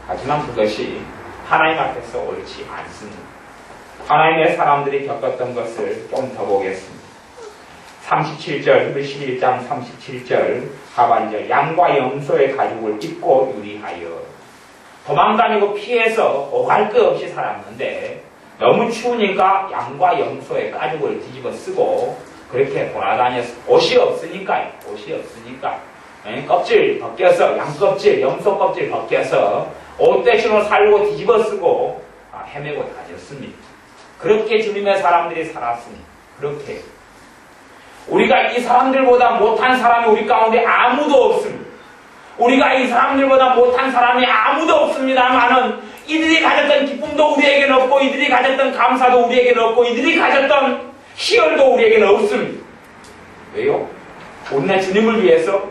하지만 그것이 하나님 앞에서 옳지 않습니다. 하나님의 사람들이 겪었던 것을 좀 더 보겠습니다. 37절, 11장 37절 하반절 양과 염소의 가죽을 입고 유리하여 도망다니고 피해서 오갈 것 없이 살았는데 너무 추우니까 양과 염소의 가죽을 뒤집어 쓰고 그렇게 돌아다녔어. 옷이 없으니까 껍질 벗겨서, 양껍질, 염소 껍질 벗겨서 옷 대신으로 살고 뒤집어 쓰고 헤매고 다녔습니다. 그렇게 주님의 사람들이 살았으니 그렇게 우리가 이 사람들보다 못한 사람이 우리 가운데 아무도 없습니다. 우리가 이 사람들보다 못한 사람이 아무도 없습니다만은 이들이 가졌던 기쁨도 우리에게는 없고 이들이 가졌던 감사도 우리에게는 없고 이들이 가졌던 희열도 우리에게는 없습니다. 왜요? 우리는 주님을 위해서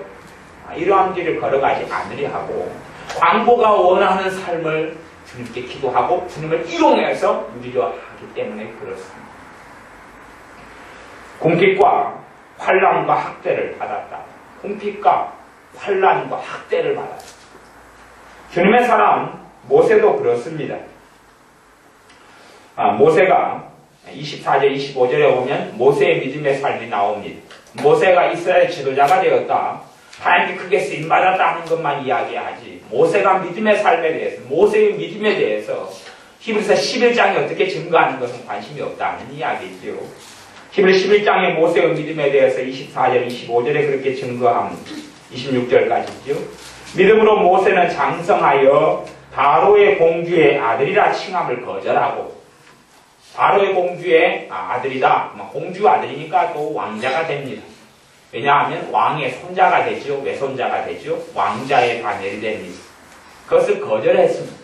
이러한 길을 걸어가지 않으려 하고 광고가 원하는 삶을 주님께 기도하고 주님을 이용해서 누리려 하기 때문에 그렇습니다. 공핍과 환난과 학대를 받았다. 공핍과 환난과 학대를 받았다. 주님의 사람 모세도 그렇습니다. 모세가 24절 25절에 보면 모세의 믿음의 삶이 나옵니다. 모세가 이스라엘 지도자가 되었다. 하나님께 크게 쓰임받았다는 것만 이야기하지 모세가 믿음의 삶에 대해서 모세의 믿음에 대해서 히브리서 11장이 어떻게 증거하는 것은 관심이 없다는 이야기죠. 히브리 11장의 모세의 믿음에 대해서 24절 25절에 그렇게 증거합니다. 26절까지죠. 믿음으로 모세는 장성하여 바로의 공주의 아들이라 칭함을 거절하고 바로의 공주의 아들이다. 공주 아들이니까 또 왕자가 됩니다. 왜냐하면 왕의 손자가 되죠. 외손자가 되죠. 왕자의 반열이 됩니다. 그것을 거절했습니다.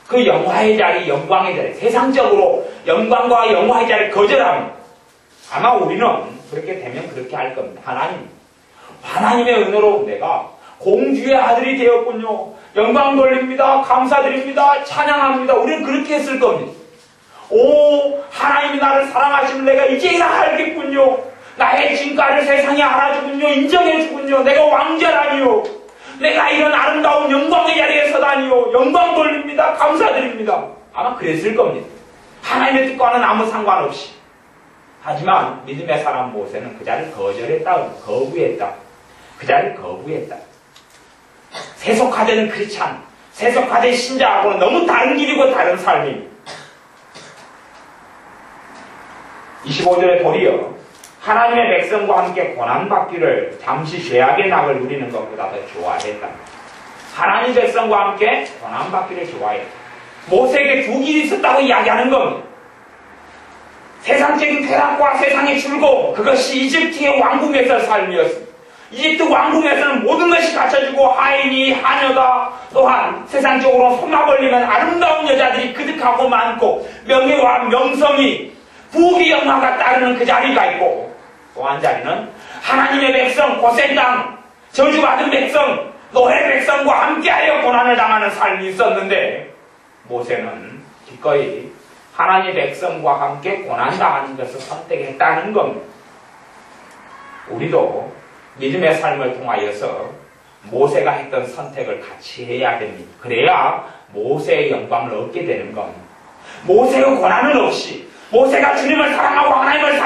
그 영화의 자리, 영광의 자리, 세상적으로 영광과 영화의 자리를 거절합니다. 아마 우리는 그렇게 되면 그렇게 할 겁니다. 하나님의 은혜로 내가 공주의 아들이 되었군요. 영광 돌립니다. 감사드립니다. 찬양합니다. 우리는 그렇게 했을 겁니다. 오, 하나님이 나를 사랑하시면 내가 이제야 알겠군요. 나의 진가를 세상에 알아주군요. 인정해주군요. 내가 왕자라니요. 내가 이런 아름다운 영광의 자리에 서다니요. 영광 돌립니다. 감사드립니다. 아마 그랬을 겁니다. 하나님의 뜻과는 아무 상관없이. 하지만 믿음의 사람 모세는 그 자리를 거절했다. 거부했다. 그 자리를 거부했다. 세속화된 크리스찬, 세속화된 신자하고는 너무 다른 길이고 다른 삶입니다. 25절에 도리어 하나님의 백성과 함께 고난받기를 잠시 죄악의 낙을 누리는 것보다 더 좋아했다. 하나님 백성과 함께 고난받기를 좋아했다. 모세에게 두 길이 있었다고 이야기하는 겁니다. 세상적인 쾌락과 세상의 즐거움, 그것이 이집트의 왕궁에서 삶이었습니다. 이집트 왕궁에서는 모든 것이 갖춰지고 하인이, 하녀가 또한 세상적으로 손만 벌리면 아름다운 여자들이 그득하고 많고 명예와 명성이 부귀 영화가 따르는 그 자리가 있고 또 한 자리는 하나님의 백성, 고센 땅, 저주받은 백성, 노예 백성과 함께하여 고난을 당하는 삶이 있었는데 모세는 기꺼이 하나님의 백성과 함께 고난당하는 것을 선택했다는 겁니다. 우리도 믿음의 삶을 통하여서 모세가 했던 선택을 같이 해야 됩니다. 그래야 모세의 영광을 얻게 되는 겁니다. 모세의 고난은 없이 모세가 주님을 사랑하고 하나님을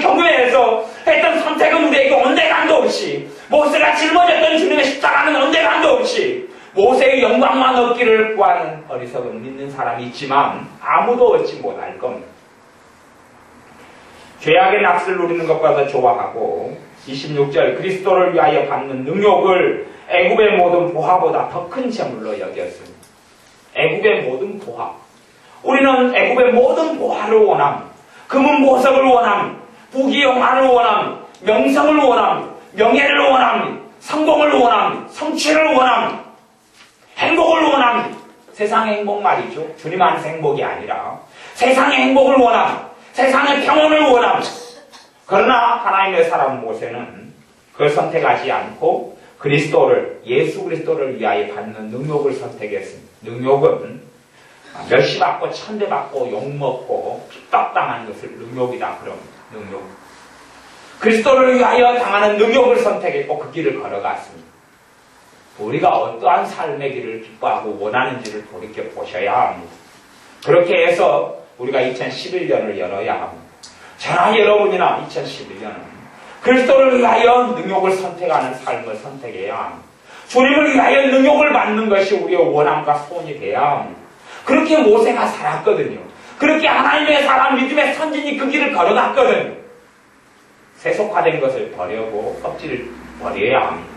경외해서 했던 선택은 우리에게 온데간도 없이 모세가 짊어졌던 주님의 십자가는 온데간도 없이 모세의 영광만 얻기를 구하는 어리석은 믿는 사람이 있지만 아무도 얻지 못할 겁니다. 죄악의 낚시를 누리는 것보다 더 좋아하고 26절 그리스도를 위하여 받는 능욕을 애굽의 모든 보화보다 더 큰 재물로 여겼습니다. 애굽의 모든 보화. 우리는 애굽의 모든 보화를 원합니다. 금은 보석을 원합니다. 부귀 영화를 원합니다. 명성을 원합니다. 명예를 원합니다. 성공을 원합니다. 성취를 원합니다. 행복을 원합니다. 세상의 행복 말이죠. 주님 안에서 행복이 아니라 세상의 행복을 원합니다. 세상의 평온을 원합니다. 그러나 하나님의 사람 모세는 그걸 선택하지 않고 그리스도를, 예수 그리스도를 위하여 받는 능욕을 선택했습니다. 능욕은 멸시받고 천대받고 욕먹고 핍박당하는 것을 능욕이다 그럽니다. 능욕. 그리스도를 위하여 당하는 능욕을 선택했고 그 길을 걸어갔습니다. 우리가 어떠한 삶의 길을 기뻐하고 원하는지를 돌이켜 보셔야 합니다. 그렇게 해서 우리가 2011년을 열어야 합니다. 저나 여러분이나 2011년은 그리스도를 위하여 능욕을 선택하는 삶을 선택해야 합니다. 주님을 위하여 능욕을 받는 것이 우리의 원함과 소원이 돼야 합니다. 그렇게 모세가 살았거든요. 그렇게 하나님의 사람, 믿음의 선진이 그 길을 걸어갔거든요. 세속화된 것을 버리고 껍질을 버려야 합니다.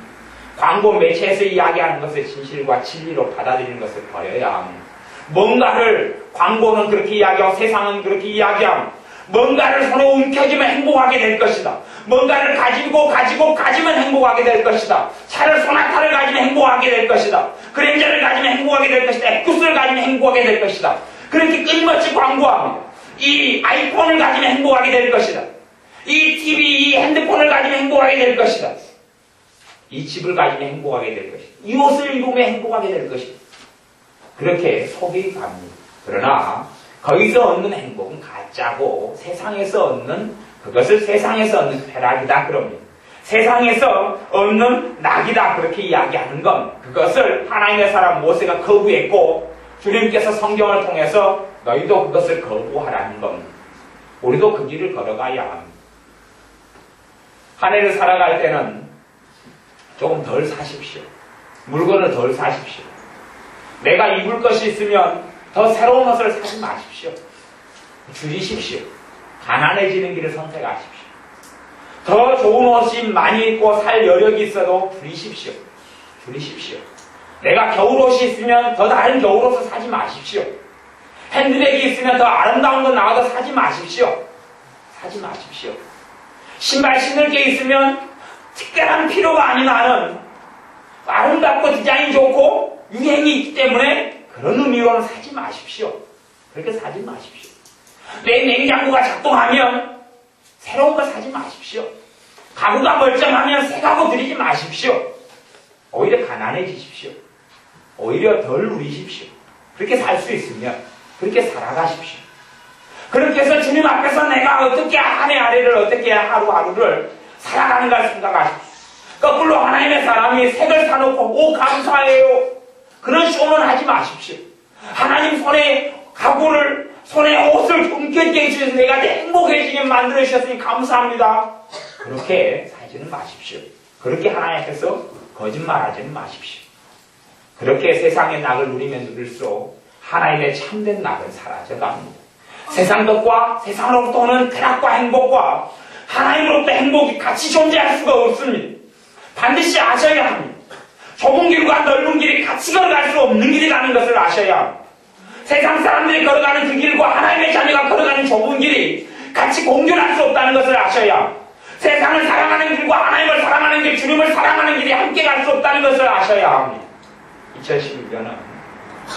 광고 매체에서 이야기하는 것을 진실과 진리로 받아들이는 것을 버려야 합니다. 뭔가를 광고는 그렇게 이야기하고 세상은 그렇게 이야기하고 뭔가를 손에 움켜쥐면 행복하게 될 것이다. 뭔가를 가지면 행복하게 될 것이다. 차를 소나타를 가지면 행복하게 될 것이다. 그랜저를 가지면 행복하게 될 것이다. 에쿠스를 가지면 행복하게 될 것이다. 그렇게 끊임없이 광고합니다. 이 아이폰을 가지면 행복하게 될 것이다. 이 TV, 이 핸드폰을 가지면 행복하게 될 것이다. 이 집을 가지면 행복하게 될 것이다. 이 옷을 입으면 행복하게 될 것이다. 그렇게 속이 갑니다. 그러나 거기서 얻는 행복은 가짜고 세상에서 얻는 그것을 세상에서 얻는 쾌락이다 그럽니다. 세상에서 얻는 낙이다 그렇게 이야기하는 건 그것을 하나님의 사람 모세가 거부했고 주님께서 성경을 통해서 너희도 그것을 거부하라는 겁니다. 우리도 그 길을 걸어가야 합니다. 한 해를 살아갈 때는 조금 덜 사십시오. 물건을 덜 사십시오. 내가 입을 것이 있으면 더 새로운 것을 사지 마십시오. 줄이십시오. 가난해지는 길을 선택하십시오. 더 좋은 옷이 많이 입고 살 여력이 있어도 줄이십시오. 줄이십시오. 내가 겨울옷이 있으면 더 다른 겨울옷을 사지 마십시오. 핸드백이 있으면 더 아름다운 거 나와도 사지 마십시오. 사지 마십시오. 신발 신을 게 있으면 특별한 필요가 아닌 한은 아름답고 디자인 좋고 유행이 있기 때문에 그런 의미로는 사지 마십시오. 그렇게 사지 마십시오. 내 냉장고가 작동하면 새로운 거 사지 마십시오. 가구가 멀쩡하면 새 가구 들이지 마십시오. 오히려 가난해지십시오. 오히려 덜 누리십시오. 그렇게 살 수 있으면 그렇게 살아가십시오. 그렇게 해서 주님 앞에서 내가 어떻게 한 해 아래를 어떻게 하루하루를 살아가는가 생각하십시오. 거꾸로 하나님의 사람이 색을 사놓고 오 감사해요. 그런 쇼는 하지 마십시오. 하나님 손에 가구를 손에 옷을 움켜쥐게 해주셔서 내가 행복해지게 만들어주셨으니 감사합니다. 그렇게 살지는 마십시오. 그렇게 하나님 앞에서 거짓말하지는 마십시오. 그렇게 세상의 낙을 누리면 누릴수록 하나님의 참된 낙은 사라져갑니다. 세상 것과 세상으로부터 오는 쾌락과 행복과 하나님으로부터 행복이 같이 존재할 수가 없습니다. 반드시 아셔야 합니다. 좁은 길과 넓은 길이 같이 걸어갈 수 없는 길이라는 것을 아셔야 합니다. 세상 사람들이 걸어가는 그 길과 하나님의 자녀가 걸어가는 좁은 길이 같이 공존할 수 없다는 것을 아셔야 합니다. 세상을 사랑하는 길과 하나님을 사랑하는 길, 주님을 사랑하는 길이 함께 갈 수 없다는 것을 아셔야 합니다. 2011년은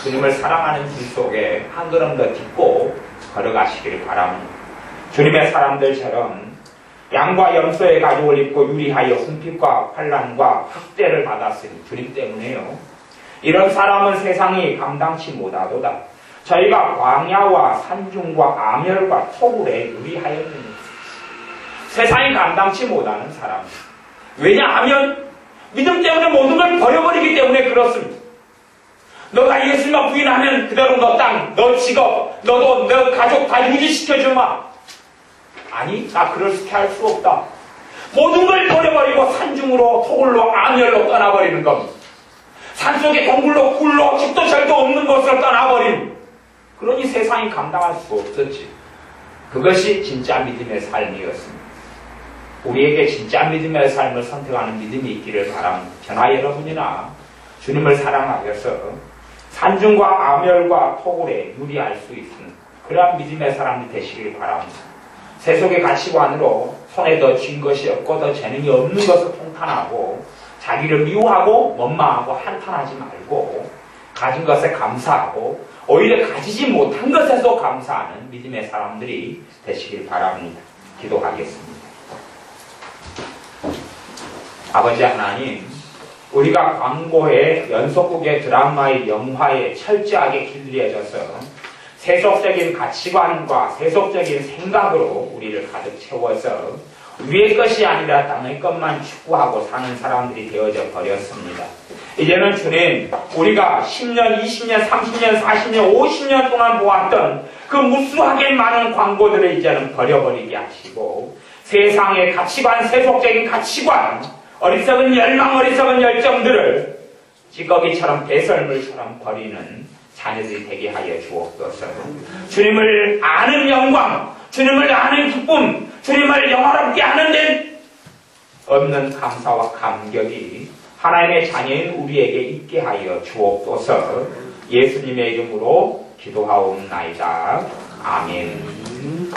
주님을 사랑하는 길 속에 한 걸음 더 딛고 걸어가시길 바랍니다. 주님의 사람들처럼 양과 염소의 가죽을 입고 유리하여 훈핍과 환난과 학대를 받았으니 주님 때문에요. 이런 사람은 세상이 감당치 못하도다. 저희가 광야와 산중과 암열과 토굴에 유리하였느니라. 세상이 감당치 못하는 사람. 왜냐하면 믿음 때문에 모든 걸 버려버리기 때문에 그렇습니다. 너가 예수님을 부인하면 그대로 너 땅, 너 직업, 너도 너 가족 다 유지시켜주마. 아니, 나 그렇게 할 수 없다. 모든 걸 버려버리고 산중으로 토굴로 암열로 떠나버리는 겁니다. 산속에 동굴로 굴로 집도 절도 없는 곳으로 떠나버린. 그러니 세상이 감당할 수 없었지. 그것이 진짜 믿음의 삶이었습니다. 우리에게 진짜 믿음의 삶을 선택하는 믿음이 있기를 바랍니다. 저나 여러분이나 주님을 사랑하여서 산중과 암열과 토굴에 유리할 수 있는 그러한 믿음의 사람이 되시길 바랍니다. 세속의 가치관으로 손에 더 쥔 것이 없고 더 재능이 없는 것을 통탄하고 자기를 미워하고 원망하고 한탄하지 말고 가진 것에 감사하고 오히려 가지지 못한 것에도 감사하는 믿음의 사람들이 되시길 바랍니다. 기도하겠습니다. 아버지 하나님, 우리가 광고에 연속극의 드라마의 영화에 철저하게 길들여져서 세속적인 가치관과 세속적인 생각으로 우리를 가득 채워서 위의 것이 아니라 땅의 것만 추구하고 사는 사람들이 되어져 버렸습니다. 이제는 주님, 우리가 10년, 20년, 30년, 40년, 50년 동안 보았던 그 무수하게 많은 광고들을 이제는 버려버리게 하시고 세상의 가치관, 세속적인 가치관, 어리석은 열망, 어리석은 열정들을 찌꺼기처럼 배설물처럼 버리는 자녀들이 되게 하여 주옵소서. 주님을 아는 영광, 주님을 아는 기쁨, 주님을 영화롭게 하는 데 없는 감사와 감격이 하나님의 자녀인 우리에게 있게 하여 주옵소서. 예수님의 이름으로 기도하옵나이다. 아멘.